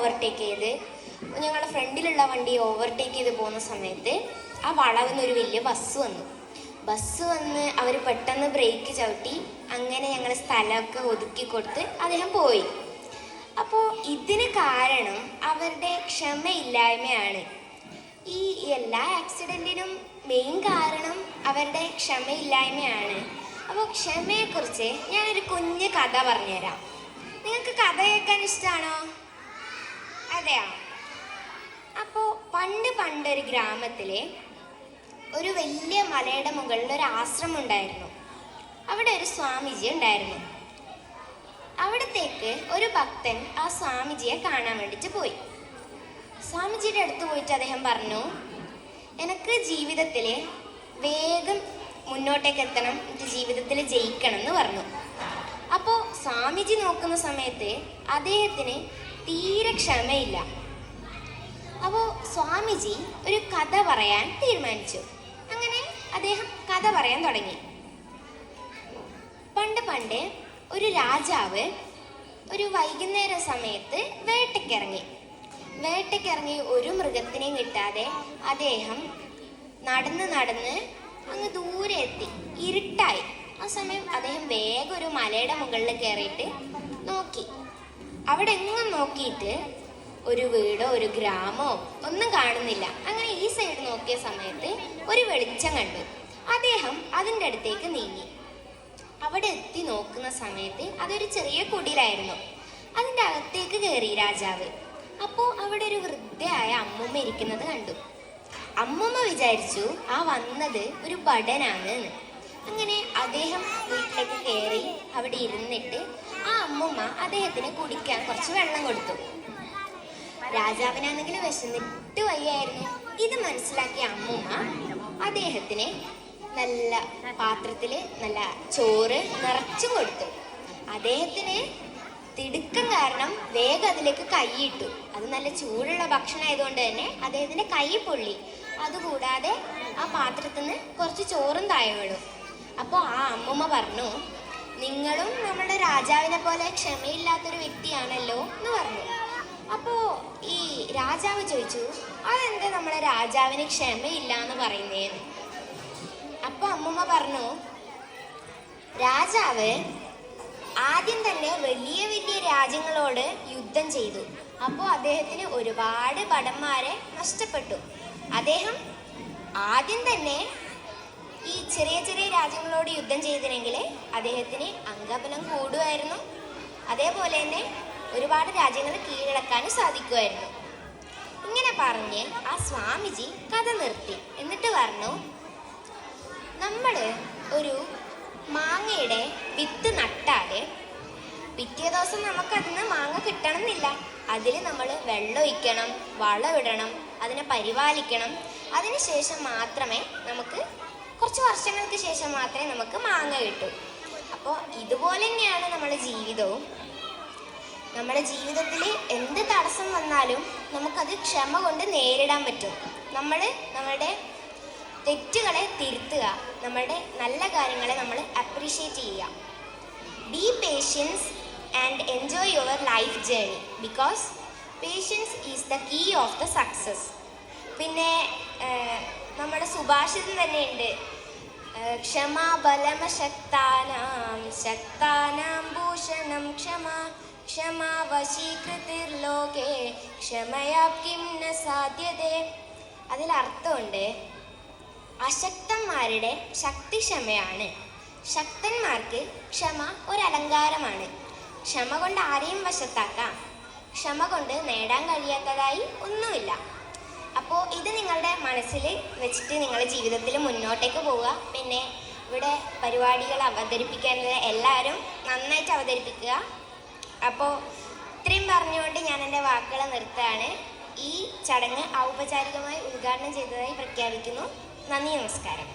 Overtake ചെയ്ത് ഞങ്ങളുടെ ഫ്രണ്ടിലുള്ള വണ്ടി ഓവർടേക്ക് ചെയ്ത് പോകുന്ന സമയത്ത് ആ വളവിൽ നിന്നൊരു വലിയ ബസ് വന്ന് അവർ പെട്ടെന്ന് ബ്രേക്ക് ചവിട്ടി. അങ്ങനെ ഞങ്ങൾ സ്ഥലമൊക്കെ ഒതുക്കി കൊടുത്ത് അദ്ദേഹം പോയി. അപ്പോൾ ഇതിന് കാരണം അവരുടെ ക്ഷമയില്ലായ്മയാണ്. ഈ എല്ലാ ആക്സിഡൻറ്റിനും മെയിൻ കാരണം അവരുടെ ക്ഷമയില്ലായ്മയാണ്. അപ്പോൾ ക്ഷമയെക്കുറിച്ച് ഞാനൊരു കുഞ്ഞു കഥ പറഞ്ഞുതരാം. നിങ്ങൾക്ക് കഥ കേൾക്കാൻ ഇഷ്ടമാണോ? അതെയോ? അപ്പോൾ പണ്ടൊരു ഗ്രാമത്തിൽ ഒരു വലിയ മലയുടെ മുകളിൽ ഒരു ആശ്രമം ഉണ്ടായിരുന്നു. അവിടെ ഒരു സ്വാമിജി ഉണ്ടായിരുന്നു. അവിടത്തേക്ക് ഒരു ഭക്തൻ ആ സ്വാമിജിയെ കാണാൻ വേണ്ടിയിട്ട് പോയി. സ്വാമിജിയുടെ അടുത്ത് പോയിട്ട് അദ്ദേഹം പറഞ്ഞു, എനിക്ക് ജീവിതത്തിൽ വേഗം മുന്നോട്ടേക്ക് എത്തണം, എനിക്ക് ജീവിതത്തിൽ ജയിക്കണം എന്ന് പറഞ്ഞു. അപ്പോൾ സ്വാമിജി നോക്കുന്ന സമയത്ത് അദ്ദേഹത്തിന് തീരെ ക്ഷമയില്ല. അപ്പോൾ സ്വാമിജി ഒരു കഥ പറയാൻ തീരുമാനിച്ചു. അങ്ങനെ അദ്ദേഹം കഥ പറയാൻ തുടങ്ങി. പണ്ട് ഒരു രാജാവ് ഒരു വൈകുന്നേര സമയത്ത് വേട്ടയ്ക്കിറങ്ങി ഒരു മൃഗത്തിനെയും കിട്ടാതെ അദ്ദേഹം നടന്ന് അങ്ങ് ദൂരെ എത്തി. ഇരുട്ടായി. ആ സമയം അദ്ദേഹം വേഗം ഒരു മലയുടെ മുകളിൽ കയറിയിട്ട് നോക്കി. അവിടെ എങ്ങും നോക്കിയിട്ട് ഒരു വീടോ ഒരു ഗ്രാമോ ഒന്നും കാണുന്നില്ല. അങ്ങനെ ഈ സൈഡ് നോക്കിയ സമയത്ത് ഒരു വെളിച്ചം കണ്ടു. അദ്ദേഹം അതിൻ്റെ അടുത്തേക്ക് നീങ്ങി. അവിടെ എത്തി നോക്കുന്ന സമയത്ത് അതൊരു ചെറിയ കുടിലായിരുന്നു. അതിൻ്റെ അകത്തേക്ക് കയറി രാജാവ്. അപ്പോൾ അവിടെ ഒരു വൃദ്ധയായ അമ്മൂമ്മ ഇരിക്കുന്നത് കണ്ടു. അമ്മൂമ്മ വിചാരിച്ചു ആ വന്നത് ഒരു ഭടനാണ് എന്ന്. അങ്ങനെ അദ്ദേഹം വീട്ടിലേക്ക് കയറി അവിടെ ഇരുന്നിട്ട് ആ അമ്മൂമ്മ അദ്ദേഹത്തിന് കുടിക്കാൻ കുറച്ച് വെള്ളം കൊടുത്തു. രാജാവിനാണെങ്കിൽ വിശന്നിട്ട് വയ്യായിരുന്നു. ഇത് മനസ്സിലാക്കിയ അമ്മൂമ്മ അദ്ദേഹത്തിന് നല്ല പാത്രത്തിൽ നല്ല ചോറ് നിറച്ചും കൊടുത്തു. അദ്ദേഹത്തിന് തിടുക്കം കാരണം വേഗം അതിലേക്ക് കൈയിട്ടു. അത് നല്ല ചൂടുള്ള ഭക്ഷണം ആയതുകൊണ്ട് തന്നെ അദ്ദേഹത്തിൻ്റെ കൈ പൊള്ളി. അതുകൂടാതെ ആ പാത്രത്തിൽ നിന്ന് കുറച്ച് ചോറും താഴെ വീണു. അപ്പോൾ ആ അമ്മൂമ്മ പറഞ്ഞു, നിങ്ങളും നമ്മുടെ രാജാവിനെ പോലെ ക്ഷമയില്ലാത്തൊരു വ്യക്തിയാണല്ലോ എന്ന് പറഞ്ഞു. അപ്പോൾ ഈ രാജാവ് ചോദിച്ചു, അതെന്താ നമ്മളെ രാജാവിന് ക്ഷമയില്ല എന്ന് പറയുന്നേന്ന്. അപ്പോൾ അമ്മൂമ്മ പറഞ്ഞു, രാജാവ് ആദ്യം തന്നെ വലിയ രാജ്യങ്ങളോട് യുദ്ധം ചെയ്തു. അപ്പോൾ അദ്ദേഹത്തിന് ഒരുപാട് ഭടന്മാരെ നഷ്ടപ്പെട്ടു. അദ്ദേഹം ആദ്യം തന്നെ ഈ ചെറിയ രാജ്യങ്ങളോട് യുദ്ധം ചെയ്തിരുന്നെങ്കിൽ അദ്ദേഹത്തിന് അംഗബലം കൂടുമായിരുന്നു. അതേപോലെ തന്നെ ഒരുപാട് രാജ്യങ്ങൾ കീഴടക്കാനും സാധിക്കുമായിരുന്നു. ഇങ്ങനെ പറഞ്ഞ് ആ സ്വാമിജി കഥ നിർത്തി. എന്നിട്ട് പറഞ്ഞു, നമ്മൾ ഒരു മാങ്ങയുടെ വിത്ത് നട്ടാൽ പിറ്റേ ദിവസം നമുക്കതിന് മാങ്ങ കിട്ടണമെന്നില്ല. അതിൽ നമ്മൾ വെള്ളം ഒഴിക്കണം, വളമിടണം, അതിനെ പരിപാലിക്കണം. അതിനുശേഷം മാത്രമേ കുറച്ച് വർഷങ്ങൾക്ക് ശേഷം മാത്രമേ നമുക്ക് മാങ്ങ കിട്ടൂ. അപ്പോൾ ഇതുപോലെ തന്നെയാണ് നമ്മുടെ ജീവിതവും. നമ്മുടെ ജീവിതത്തിൽ എന്ത് തടസ്സം വന്നാലും നമുക്കത് ക്ഷമ കൊണ്ട് നേരിടാൻ പറ്റും. നമ്മളുടെ തെറ്റുകളെ തിരുത്തുക, നമ്മളുടെ നല്ല കാര്യങ്ങളെ നമ്മൾ അപ്രീഷിയേറ്റ് ചെയ്യുക. Be patience and enjoy your life journey because patience is the key of the success. പിന്നെ നമ്മുടെ സുഭാഷിതം തന്നെയുണ്ട്, ക്ഷമാ ബലമശക്താനാം ശക്താനാം ഭൂഷണം ക്ഷമാ വശീകൃതിർലോകേ ക്ഷമയാ കിം ന സാധ്യതേ. അതിലർത്ഥമുണ്ട്, അശക്തന്മാരുടെ ശക്തി ക്ഷമയാണ്, ശക്തന്മാർക്ക് ക്ഷമ ഒരലങ്കാരമാണ്. ക്ഷമ കൊണ്ട് ആരെയും വശത്താക്കാം, ക്ഷമ കൊണ്ട് നേടാൻ കഴിയാത്തതായി ഒന്നുമില്ല. അപ്പോൾ ഇത് നിങ്ങളുടെ മനസ്സിൽ വെച്ചിട്ട് നിങ്ങളുടെ ജീവിതത്തിൽ മുന്നോട്ടേക്ക് പോവുക. പിന്നെ ഇവിടെ പരിപാടികൾ അവതരിപ്പിക്കാനുള്ള എല്ലാവരും നന്നായിട്ട് അവതരിപ്പിക്കുക. അപ്പോൾ ഇത്രയും പറഞ്ഞുകൊണ്ട് ഞാൻ എൻ്റെ വാക്കുകൾ നിർത്തുകയാണ്. ഈ ചടങ്ങ് ഔപചാരികമായി ഉദ്ഘാടനം ചെയ്തതായി പ്രഖ്യാപിക്കുന്നു. നന്ദി, നമസ്കാരം.